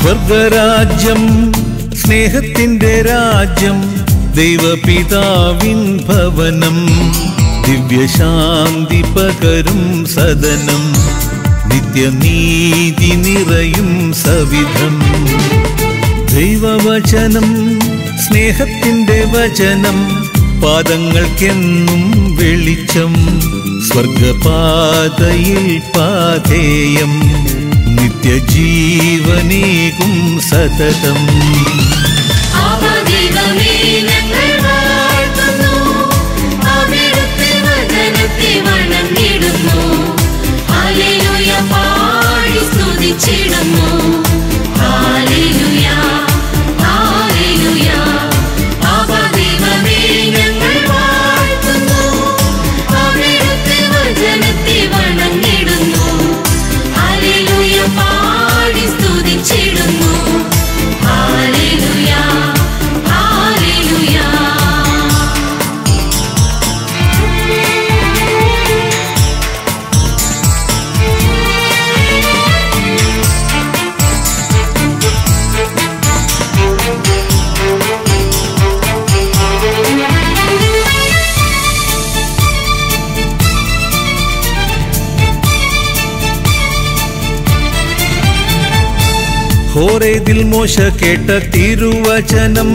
സ്വർഗരാജ്യം സ്നേഹത്തിന്റെ രാജ്യം, ദൈവപിതാവിൻ ഭവനം, ദിവ്യശാന്തി പകരും സദനം, നിത്യനീതി നിറയും സവിധം. ദൈവവചനം സ്നേഹത്തിന്റെ വചനം, പാദങ്ങൾക്കെന്നും വെളിച്ചം, സ്വർഗപാതയിൽ പാഥേയം, നിത്യജീവനേകും സതതം. ഹോരേദിൽ മോശ കേട്ട തിരുവചനം,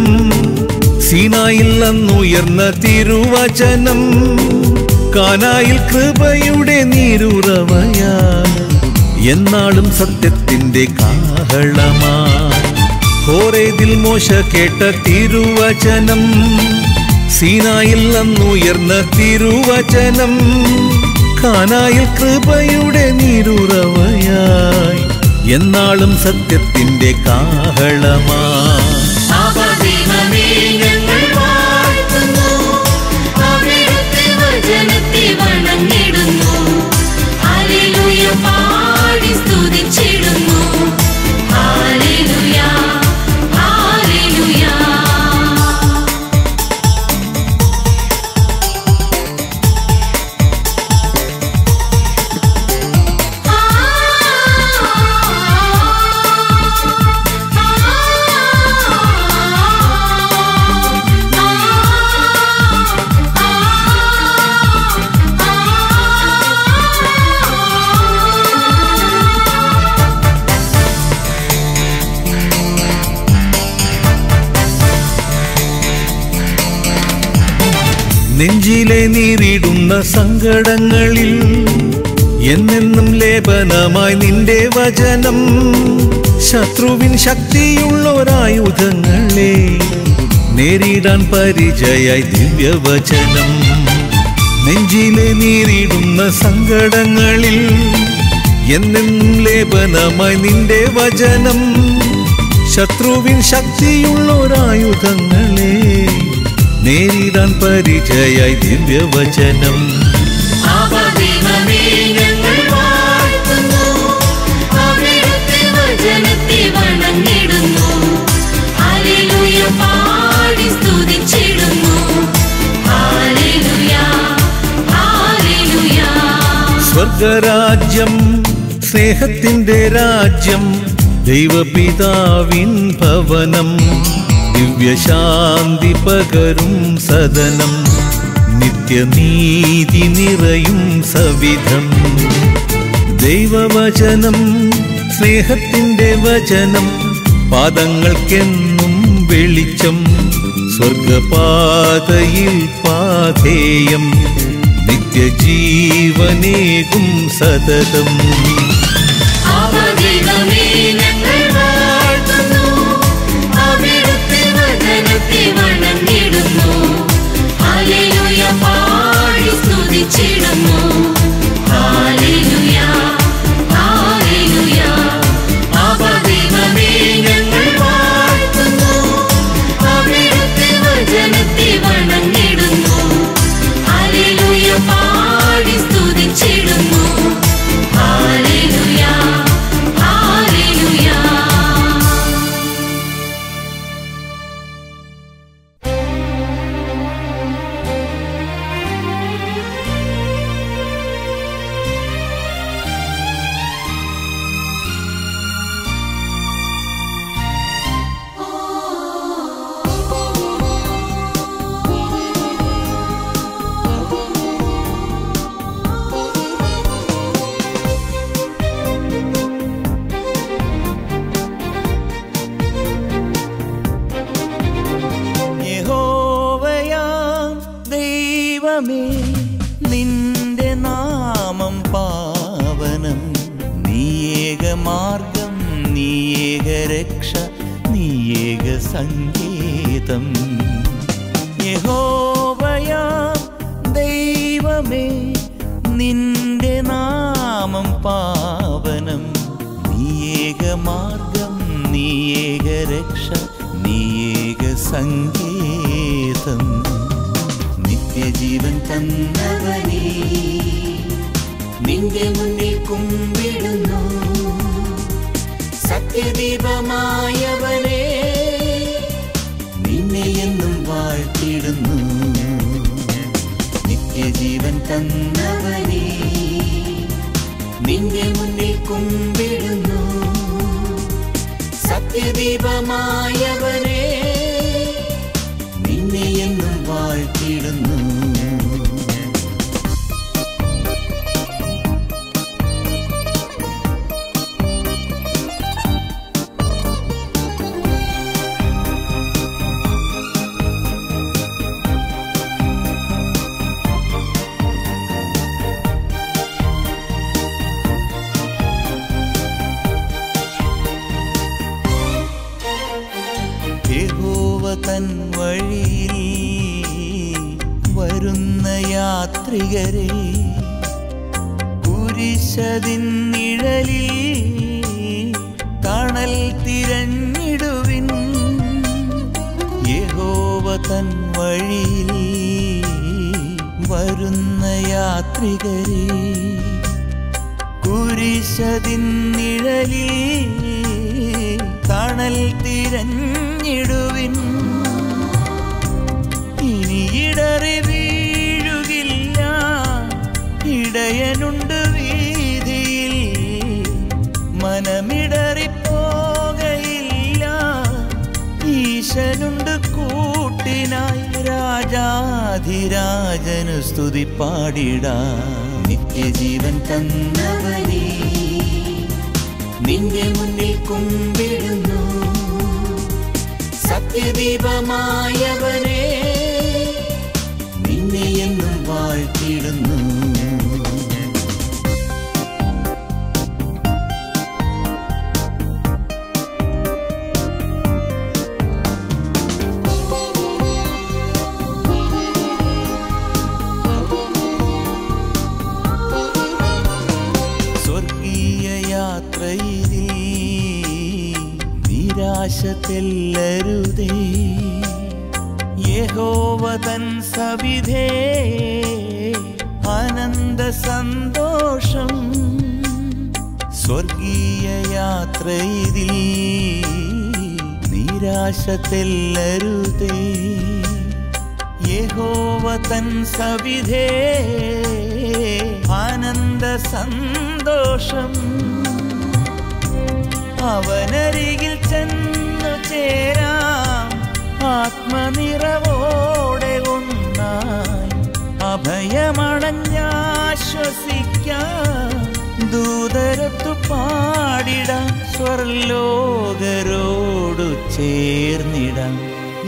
സീനായിൽ അന്നുയർന്ന തിരുവചനം, കാനായിൽ കൃപയുടെ നീരുറവയാൽ, എന്നാളും സത്യത്തിന്റെ കാഹളമായി. ഹോരേദിൽ മോശ കേട്ട തിരുവചനം, സീനായിൽ അന്നുയർന്ന തിരുവചനം, കാനായിൽ കൃപയുടെ നീരുറവയായി, എന്നാളും സത്യത്തിന്റെ കാഹളമായി. നെഞ്ചിലെ നീറിടുന്ന സങ്കടങ്ങളിൽ എന്നെന്നും ലേപനമായി നിന്റെ വചനം, ശത്രുവിൻ ശക്തിയുള്ളൊരായുധങ്ങളെ നേരിടാൻ പരിചയായി ദിവ്യവചനം. നെഞ്ചിലെ നീറിടുന്ന സങ്കടങ്ങളിൽ എന്നെന്നും ലേപനമായി നിന്റെ വചനം, ശത്രുവിൻ ശക്തിയുള്ളൊരായുധങ്ങളെ നേരിടാൻ പരിചയായി ദിവ്യവചനം. സ്വർഗരാജ്യം സ്നേഹത്തിന്റെ രാജ്യം, ദൈവപിതാവിൻ ഭവനം, ദിവ്യശാന്തി പകരും സദനം, നിത്യനീതി നിറയും സവിധം. ദൈവവചനം സ്നേഹത്തിന്റെ വചനം, പാദങ്ങൾക്കെന്നും വെളിച്ചം, സ്വർഗപാതയിൽ പാഥേയം, നിത്യജീവനേകും സതതം. Hallelujah. മാർഗം, നീ ഏക രക്ഷ, നീ ഏക സങ്കേതം. യഹോവയാം ദൈവമേ, നിന്റെ നാമം പാവനം. നീ ഏക മാർഗം, നീ ഏക രക്ഷ, നീ ഏക സങ്കേതം. നിത്യജീവൻ തന്നവനേ, നിന്റെ മുന്നിൽ കുമ്പിടുന്നു. സത്യദീപമായവനേ, നിന്നെ എന്നും വാഴ്ത്തിടുന്നു. നിത്യജീവൻ തന്നവനേ, നിന്റെ മുന്നിൽ കുമ്പിടുന്നു. സത്യദീപമായവനേ, നിന്നെ എന്നും വാഴ്ത്തിടുന്നു. തൻ വഴിയിൽ വരുന്ന യാത്രികരെ കുരിശതിൻ നിഴലിൽ തണൽ തിരഞ്ഞിടുവിൻ. യഹോവ തൻ വഴിയിൽ വരുന്ന യാത്രികരെ കുരിശതിൻ നിഴലിൽ തണൽ തിരഞ്ഞിടുവിൻ. ഇനി ഇടറി വീഴുകില്ല, ഇടയനുണ്ട് വീതിയിൽ. മനമിടറിപ്പോകയില്ല, ഈശനുണ്ട് കൂട്ടിനായി. രാജാധിരാജനു സ്തുതി പാടിടാം. നിത്യജീവൻ തന്നവനേ, നിന്റെ മുന്നിൽ കുമ്പിടുന്നു. സത്യദീപമായവനേ, നിന്നെ എന്നും വാഴ്ത്തിടുന്നു. സ്വർഗീയ യാത്രയിൽ നിരാശ തെല്ലരുതേ. യഹോവ തൻ സവിധേ ആനന്ദ സന്തോഷം. സ്വർഗീയ യാത്രയിൽ നിരാശ തെല്ലരുതേ. യഹോവ തൻ സവിധേ ആനന്ദ സന്തോഷം. അവനരികിൽ ചെന്നു ചേരാം, ആത്മനിറവോടെ ഒന്നായി. അഭയമണഞ്ഞാശ്വസിക്കാം, ദൂതരത്തു പാടിടാം. സ്വർലോകരോടു ചേർന്നിടാം.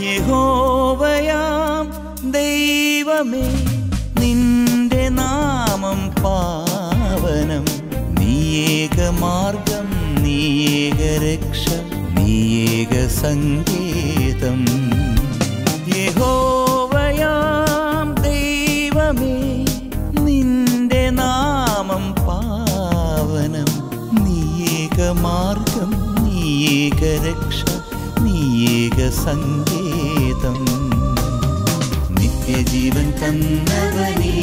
യഹോവയാം ദൈവമേ, നിന്റെ നാമം പാവനം. നീ ഏക മാർഗം, നീ ഏക രക്ഷ, നീ ഏക സങ്കേതം. യഹോവയാം ദൈവമേ, നിന്റെ നാമം പാവനം. നീ ഏക മാർഗം, നീ ഏക രക്ഷ, നീ ഏക സങ്കേതം. നിത്യജീവൻ തന്നവനേ,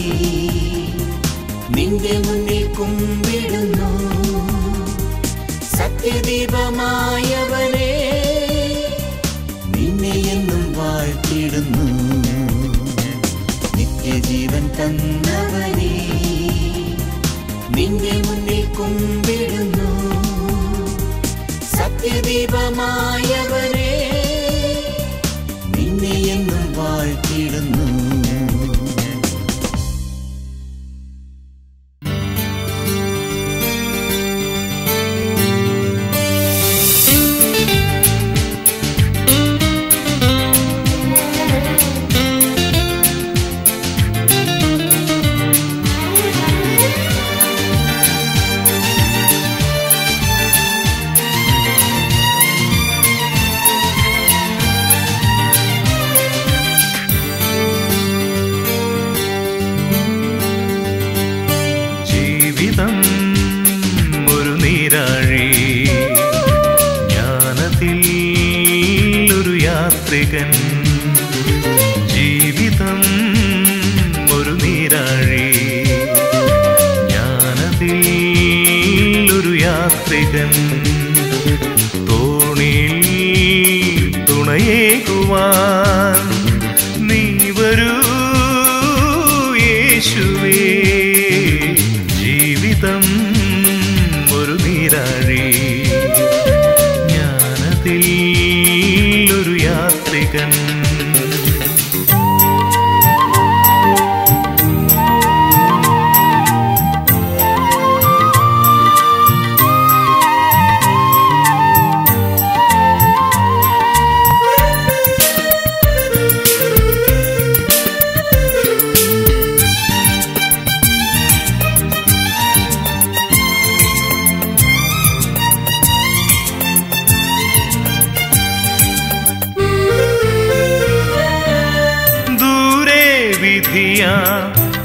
നിന്റെ മുന്നിൽ കുമ്പിടുന്നു. സത്യദീപമായവനേ, നിന്നെ എന്നും വാഴ്ത്തിടുന്നു. നിത്യജീവൻ തന്നവനേ, നിന്റെ മുന്നിൽ കുമ്പിടുന്നു. സത്യദീപമായവനേ, നിന്നെ എന്നും വാഴ്ത്തിടുന്നു. നീരാഴി. ജ്ഞാനത്തിൽ ഒരു യാത്രികൻ, ജീവിതം ഒരു നീരാഴി. ജ്ഞാനത്തിൽ ഒരു യാത്രികൻ, തോണിയിൽ തുണയേകുവാൻ നീ വരൂ യേശുവേ. ജീവിതം ഒരു നീരാഴി. ജ്ഞാനത്തിൽ ഒരു യാത്രികൻ.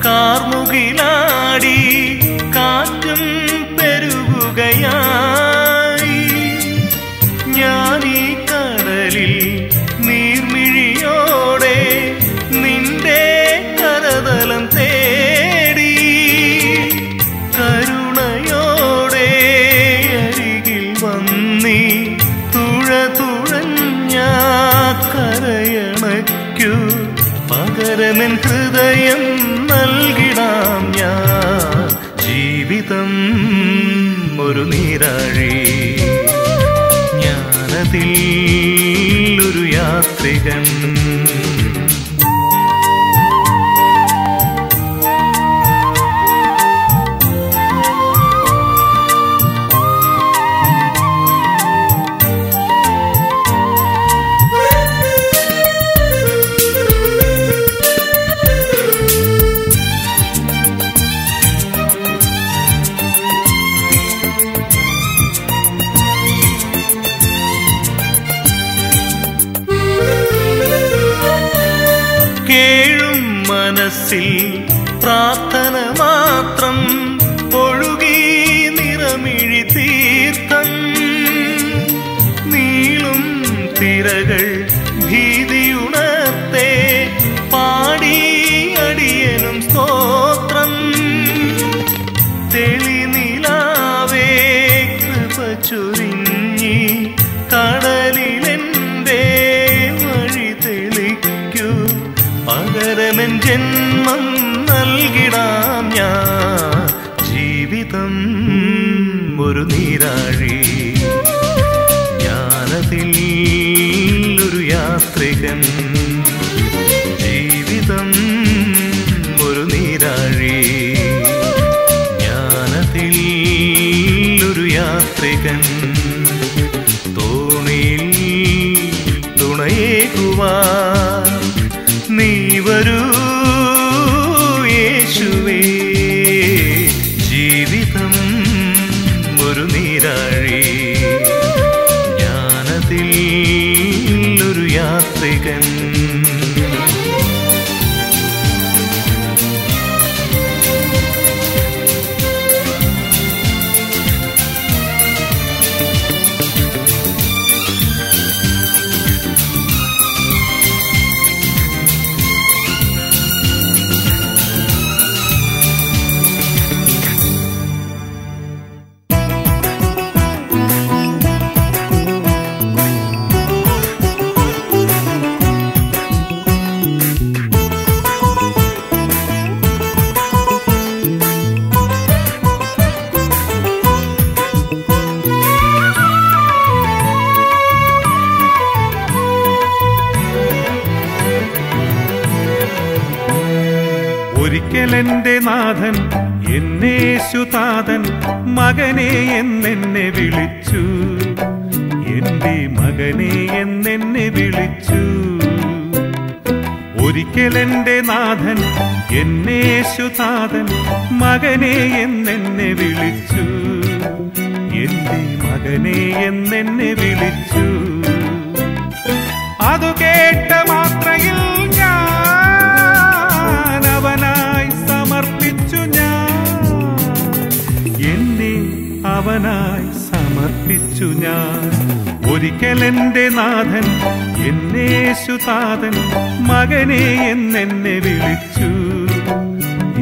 കാർമുകിലാടി കാറ്റും പെരുകുകയായി. ഞാനീ കടലിൽ നീർമിഴിയോടെ നിന്റെ കരതലം തേടി. കരുണയോടെ അരികിൽ വന്നി തുഴതുഴഞ്ഞ കരയണയ്ക്കു പകരമെൻ ഹൃദയം നൽകിടാം ഞാൻ. ജീവിതം ഒരു നീരാഴി. ജ്ഞാനത്തിൽ ഒരു യാത്രികൻ. കേഴും മനസ്സിൽ പ്രാർത്ഥന മാത്രം ഒഴുകി നിറമിഴി തീർത്ഥം. നീളും തിരകൾ ഭീതിയുണർത്തേ പാടി അടിയനും സ്തോത്രം. തെളിനിലാവേ കൃപ ചൊരിഞ്ഞി കടലിലെന്റെ വഴി തെളിക്കൂ. പകരമെൻ ജന്മം നൽകിടാം ഞാൻ. ജീവിതം ഒരു നീരാഴി. ജ്ഞാനത്തിൽ ഒരു യാത്രികൻ. ജീവിതം ഒരു നീരാഴി. ജ്ഞാനത്തിൽ ഒരു യാത്രികൻ, തോണിയിൽ തുണയേകുവാൻ നീ വരൂ യേശുവേ. ജീവിതം ഒരു നീരാഴി. ജ്ഞാനത്തിൽ ഒരു യാത്രികൻ. ഒരിക്കലെന്റെ നാഥൻ എന്നേശുതാതൻ മകനെ എന്നെന്നെ വിളിച്ചു. എന്റെ മകനെ എന്നെന്നെ വിളിച്ചു. ഒരിക്കലെന്റെ നാഥൻ എന്നേശുതാതൻ മകനെ എന്നെന്നെ വിളിച്ചു. എന്റെ മകനെ എന്നെന്നെ വിളിച്ചു. അതു കേട്ട മാത്രയിൽ ഞാൻ അവനായി സമർപ്പിച്ചു. ഞാൻ എന്നെ അവനായി സമർപ്പിച്ചു ഞാൻ. ഒരിക്കലെന്റെ നാഥൻ എന്നേശുതാതൻ മകനെ എന്നെന്നെ വിളിച്ചു.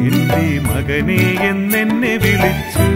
എന്റെ മകനെ എന്നെന്നെ വിളിച്ചു.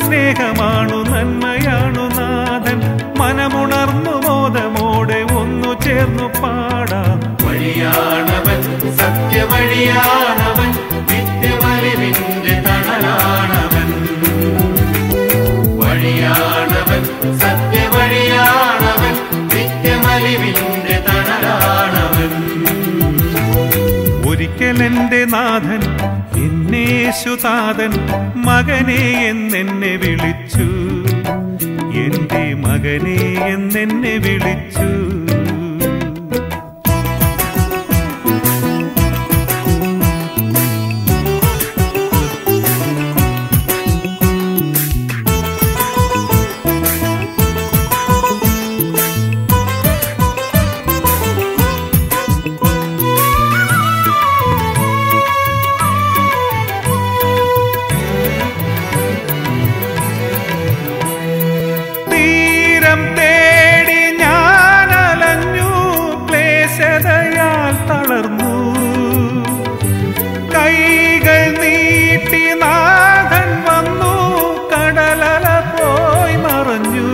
സ്നേഹമാണു നന്മയാണു നാഥൻ, മനമുണർന്നു മോദമോടെ ഒന്നു ചേർന്നു പാടാം. വഴിയാണവൻ, സത്യവഴിയാണവൻ, നിത്യമലിവിന്റെ തണലാണവൻ. വഴിയാണവൻ, സത്യവഴിയാണവൻ, നിത്യമലിവിന്റെ തണലാണവൻ. ഒരിക്കലെന്റെ നാഥൻ എന്നേശുതാതൻ മകനെ എന്നെന്നെ വിളിച്ചു. എന്റെ മകനെ എന്നെന്നെ വിളിച്ചു. തേടി ഞാനലഞ്ഞു, ക്ലേശതയാൽ തളർന്നു. കൈകൾ നീട്ടി നാഥൻ വന്നു, കടലല പോയി മറഞ്ഞു.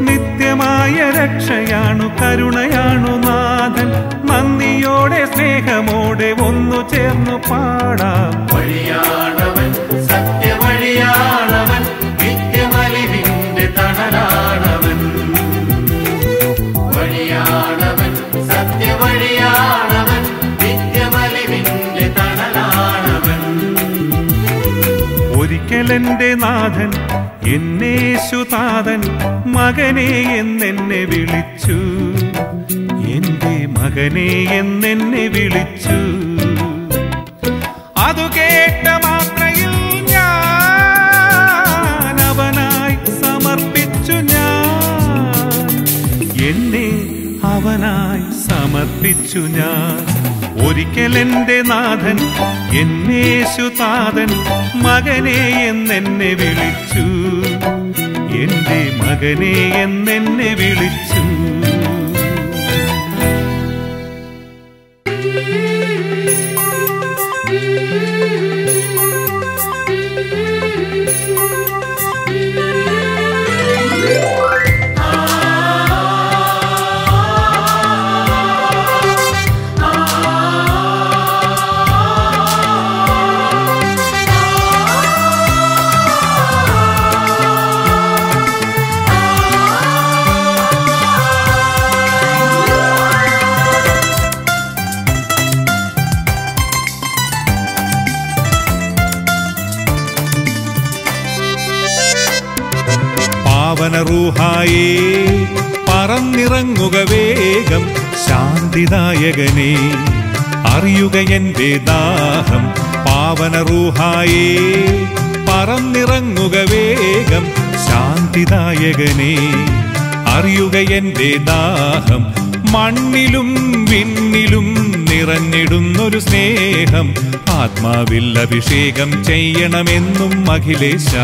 നിത്യമായ രക്ഷയാണു കരുണയാണു നാഥൻ, നന്ദിയോടെ സ്നേഹമോടെ ഒന്നു ചേർന്നു പാടാം. വഴിയാണവൻ, സത്യവഴിയാണവൻ, നിത്യമലിവിന്റെ തണലാണവൻ. വഴിയാണവൻ, സത്യവഴിയാണവൻ, നിത്യമലിവിന്റെ തണലാണവൻ. ഒരിക്കലെന്റെ നാഥൻ എന്നേശുതാതൻ മകനെ എന്നെന്നെ വിളിച്ചു. എന്റെ മകനെ എന്നെന്നെ വിളിച്ചു. അതു കേട്ട മാത്രയിൽ ഞാൻ അവനായി സമർപ്പിച്ചു. ഞാൻ എന്നെ അവനായി സമർപ്പിച്ചു ഞാൻ. ഒരിക്കലെന്റെ നാഥൻ എന്നേശുതാതൻ മകനെ എന്നെന്നെ വിളിച്ചു. എന്റെ മകനെ എന്നെന്നെ വിളിച്ചു. പാവനറൂഹായേ പറന്നിറങ്ങുക വേഗം, ശാന്തിദായകനെ അറിയുക എന്റെ ദാഹം. പാവനറൂഹായേ പറന്നിറങ്ങുക വേഗം, ശാന്തിദായകനെ അറിയുക എന്റെ ദാഹം. മണ്ണിലും വിണ്ണിലും നിറഞ്ഞിടുന്നൊരു സ്നേഹം, ആത്മാവിൽ അഭിഷേകം ചെയ്യണമെന്നും അഖിലേശ.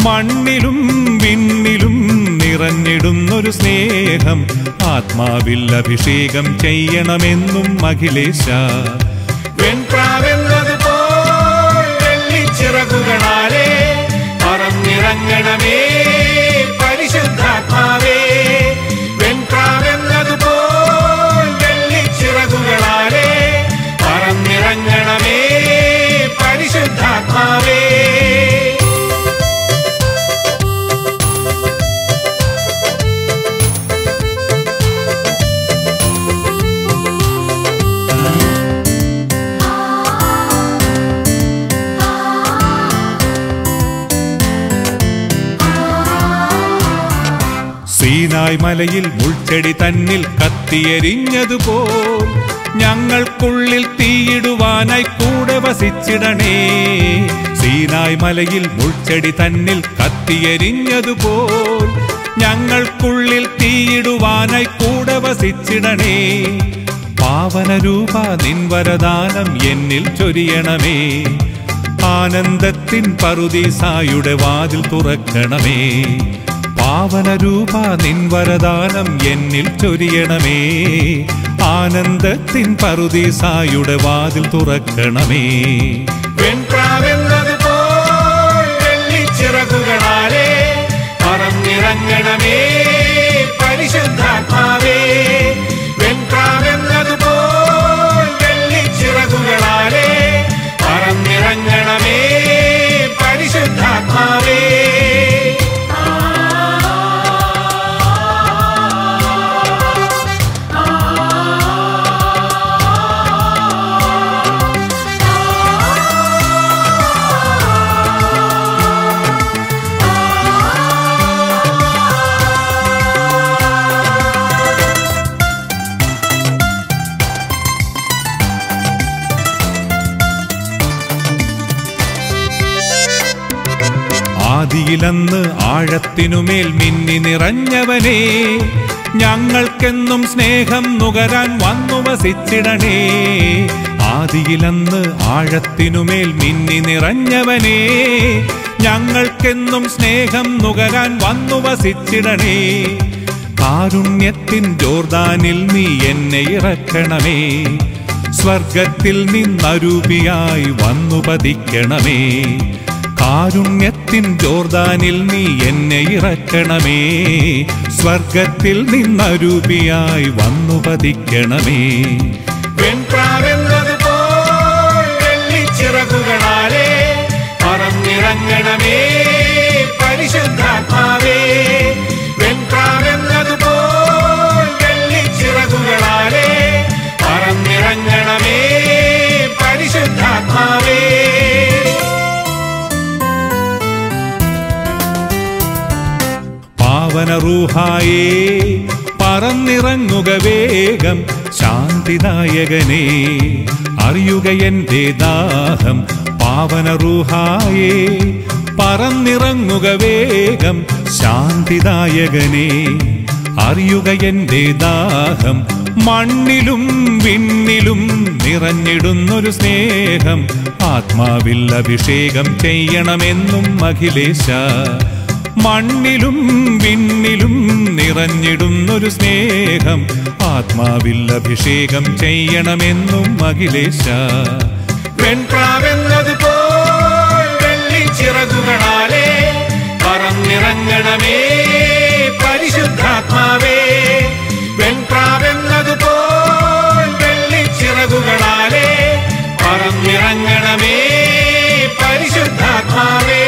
മണ്ണിലും വിണ്ണിലും നിറഞ്ഞിടുന്നൊരു സ്നേഹം, ആത്മാവിൽ അഭിഷേകം ചെയ്യണമെന്നും അഖിലേശ. വെൺപ്രാവെന്നതുപോൽ വെള്ളിച്ചിറകുകളാലേ പറന്നിറങ്ങണമേ പരിശുദ്ധാത്മാവേ. വെൺപ്രാവെന്നതുപോൽ വെള്ളിച്ചിറകുകളാലേ പറന്നിറങ്ങണമേ പരിശുദ്ധാത്മാവേ. സീനായ് മലയിൽ മുൾച്ചെടി തന്നിൽ കത്തിയെരിഞ്ഞതുപോൽ ഞങ്ങൾക്കുള്ളിൽ തീയിടുവാനായി കൂടെ വസിച്ചിടണേ. സീനായ് മലയിൽ മുൾച്ചെടി തന്നിൽ കത്തിയെരിഞ്ഞതുപോൽ ഞങ്ങൾക്കുള്ളിൽ തീയിടുവാനായി കൂടെ വസിച്ചിടണേ. പാവനരൂപ നിൻ വരദാനം എന്നിൽ ചൊരിയണമേ. ആനന്ദത്തിൻ പറുദീസായുടെ വാതിൽ തുറക്കണമേ. പാവനരൂപ നിൻ വരദാനം എന്നിൽ ചൊരിയണമേ. ആനന്ദത്തിൻ പറുദീസായുടെ വാതിൽ തുറക്കണമേ. വെൺപ്രാവെന്നതുപോൽ വെള്ളിച്ചിറകുകളാലേ പറന്നിറങ്ങണമേ പരിശുദ്ധാത്മാവേ. വെൺപ്രാവെന്നതുപോൽ വെള്ളിച്ചിറകുകളാലേ പറന്നിറങ്ങണമേ പരിശുദ്ധാത്മാവേ. ആദിയിലന്ന് ആഴത്തിനുമേൽ മിന്നി നിറഞ്ഞവനേ, ഞങ്ങൾക്കെന്നും സ്നേഹം നുകരാൻ വന്നു വസിച്ചിടണേ. ആദിയിലന്ന് ആഴത്തിനുമേൽ മിന്നി നിറഞ്ഞവനേ, ഞങ്ങൾക്കെന്നും സ്നേഹം നുകരാൻ വന്നു വസിച്ചിടണേ. കാരുണ്യത്തിൻ ജോർദാനിൽ നീ എന്നെ ഇറക്കണമേ. സ്വർഗത്തിൽ നിന്നരൂപിയായി വന്നു പതിക്കണമേ. കാരുണ്യത്തിൻ ജോർദാനിൽ നീ എന്നെ ഇറക്കണമേ. സ്വർഗത്തിൽ നിന്നരൂപിയായി വന്നു പതിക്കണമേ. വെൺപ്രാവെന്നതുപോൽ വെള്ളിച്ചിറകുകളാലേ പറന്നിറങ്ങണമേ പരിശുദ്ധാത്മാവേ. വെൺപ്രാവെന്നതുപോൽ വെള്ളിച്ചിറകുകളാലേ പറന്നിറങ്ങണമേ പരിശുദ്ധാത്മാവേ. പാവനറൂഹായേ പറന്നിറങ്ങുക വേഗം. ശാന്തിദായകനേ അറിയുക എന്റെ ദാഹം. പാവനറൂഹായേ പറന്നിറങ്ങുക വേഗം. ശാന്തിദായകനേ അറിയുക എന്റെ ദാഹം. മണ്ണിലും വിണ്ണിലും നിറഞ്ഞിടുന്നൊരു സ്നേഹം. ആത്മാവിൽ അഭിഷേകം ചെയ്യണമെന്നും അഖിലേശ. മണ്ണിലും വിണ്ണിലും നിറഞ്ഞിടുന്നൊരു സ്നേഹം. ആത്മാവിൽ അഭിഷേകം ചെയ്യണമെന്നും അഖിലേശ. വെൺപ്രാവെന്നതുപോൽ വെള്ളിച്ചിറകുകളാലേ പറന്നിറങ്ങണമേ പരിശുദ്ധാത്മാവേ. വെൺപ്രാവെന്നതുപോൽ വെള്ളിച്ചിറകുകളാലേ പറന്നിറങ്ങണമേ പരിശുദ്ധാത്മാവേ.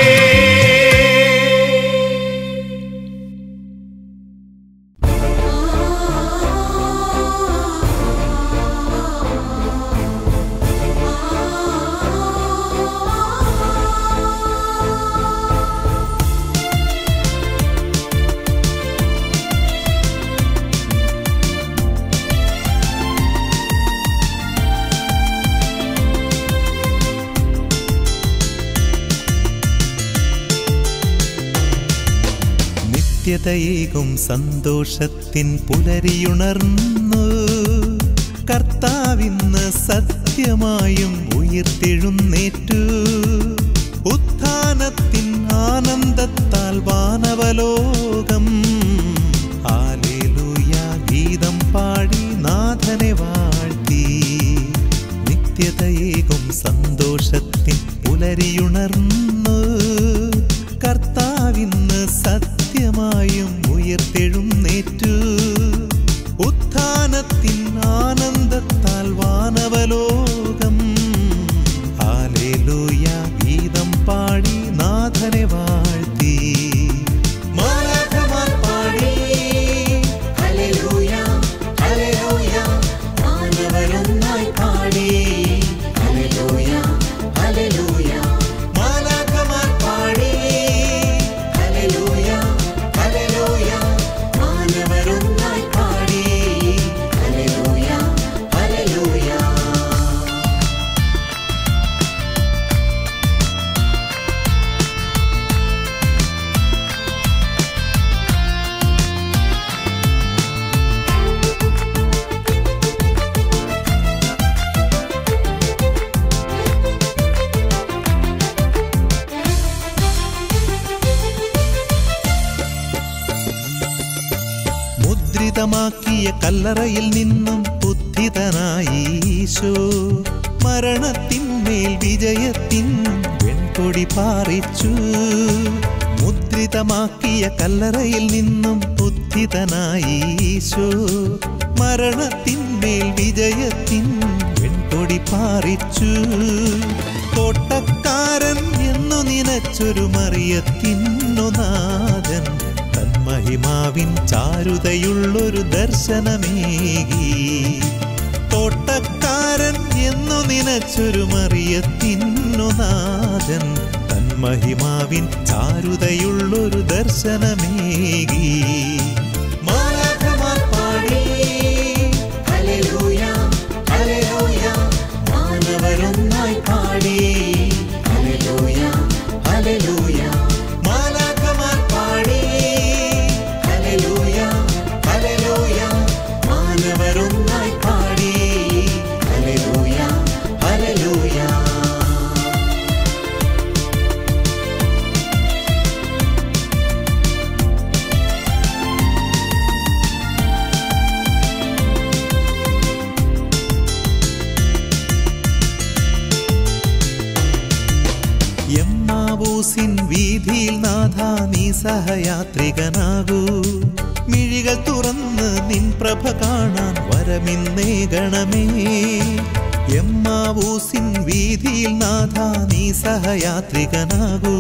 നിത്യതയേകും സന്തോഷത്തിൻ പുലരിയുണർന്നു. കർത്താവിന്ന് സത്യമായും ഉയിർത്തെഴുന്നേറ്റു. ഉത്ഥാനത്തിൻ ആനന്ദത്താൽ വാനവലോകം ഹല്ലേലൂയ ഗീതം പാടി നാഥനെ വാഴ്ത്തി. നിത്യതയേകും സന്തോഷത്തിൻ പുലരിയുണർന്നു. കർത്താവിന്ന് സത്യമായും ഉയിർത്തെഴുന്നേറ്റു. ഉത്ഥാനത്തിൻ ആനന്ദത്താൽ വാനവലോകം ഹല്ലേലൂയ ഗീതം പാടി നാഥനെ വാഴ്ത്തി. മാലാഖമാർ പാടി ഹല്ലേലൂയ ഹല്ലേലൂയ. മാനവരൊന്നായി പാടി ഹല്ലേലൂയ ഹല്ലേലൂയ. മാലാഖമാർ പാടി ഹല്ലേലൂയ ഹല്ലേലൂയ. മാനവ മുദ്രിതമാക്കിയ കല്ലറയിൽ നിന്നും ഉദ്ധിതനായി ഈശോ മരണത്തിന്മേൽ വിജയത്തിൻ വെൺകൊടി പാറിച്ചു. മുദ്രിതമാക്കിയ കല്ലറയിൽ നിന്നും ഉദ്ധിതനായി ഈശോ മരണത്തിന്മേൽ വിജയത്തിൻ വെൺകൊടി പാറിച്ചു. തോട്ടക്കാരൻ എന്നു നിനച്ചൊരു മറിയത്തിന്നു നാഥൻ തന്മഹിമാവിൻ ചാരുതയുള്ളൊരു ദർശനമേകി. തോട്ടക്കാരൻ എന്നു നിനച്ചൊരു മറിയത്തിന്നു നാഥൻ തന്മഹിമാവിൻ ചാരുതയുള്ളൊരു ദർശനമേകി. മാലാഖമാർ പാടി ഹല്ലേലൂയ ഹല്ലേലൂയ, മാനവരൊന്നായി പാടി ഹല്ലേലൂയ ഹല്ലേലൂയ. മാലാഖമാർ പാടി ഹല്ലേലൂയ ഹല്ലേലൂയ, മാനവരൊന്നായി പാടി ഹല്ലേലൂയ ഹല്ലേലൂയ. എമ്മാവൂസിൻ വീഥിയിൽ നാഥാ നീ സഹയാത്രികനാകൂ. മിഴികൾ തുറന്ന് നിൻ പ്രഭ കാണാൻ വരമിന്നേകണമേ. എമ്മാവൂസിൻ വീഥിയിൽ നാഥാ നീ സഹയാത്രികനാകൂ.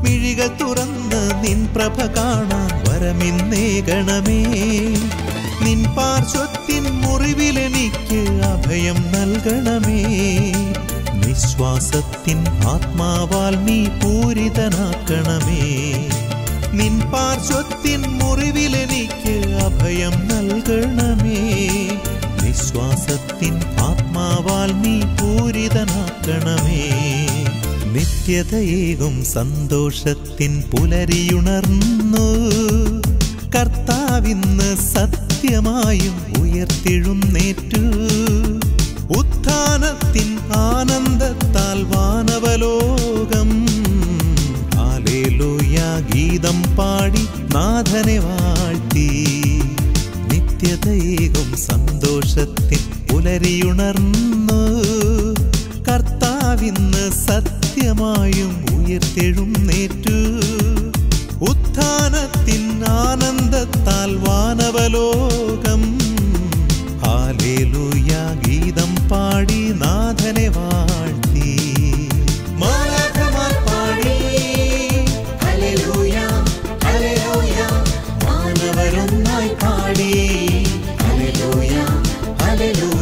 മിഴികൾ തുറന്ന് നിൻ പ്രഭ കാണാൻ വരമിന്നേകണമേ. നിൻ പാർശ്വത്തിൻ മുറിവിലെനിക്ക് അഭയം നൽകണമേ. നിശ്വാസത്തിൻ ആത്മാവാൽ നീ പൂരിതനാക്കണമേ. നിൻ പാർശ്വത്തിൻ മുറിവിലെനിക്ക് അഭയം നൽകണമേ. നിശ്വാസത്തിൻ ആത്മാവാൽ നീ പൂരിതനാക്കണമേ. നിത്യതയേകും സന്തോഷത്തിൻ പുലരിയുണർന്നു. കർത്താവിന്ന് സത്യമായും ഉയർത്തെഴുന്നേറ്റു. ഉത്ഥാനത്തിൻ ആനന്ദത്താൽ വാനവലോകം ഹല്ലേലൂയ ഗീതം പാടി നാഥനെ വാഴ്ത്തി. നിത്യതയേകും സന്തോഷത്തിൻ പുലരിയുണർന്നു. കർത്താവിന്ന് സത്യമായും ഉയർത്തെഴുന്നേറ്റു. ഉത്ഥാനത്തിൻ ആനന്ദത്താൽ വാനവലോകം ഹല്ലേലൂയ ഗീതം പാടി നാഥനെ വാഴ്ത്തി. മാലാഖമാർ പാടി ഹല്ലേലൂയ ഹല്ലേലൂയ, മാനവരൊന്നായി പാടി ഹല്ലേലൂയ ഹല്ലേലൂയ.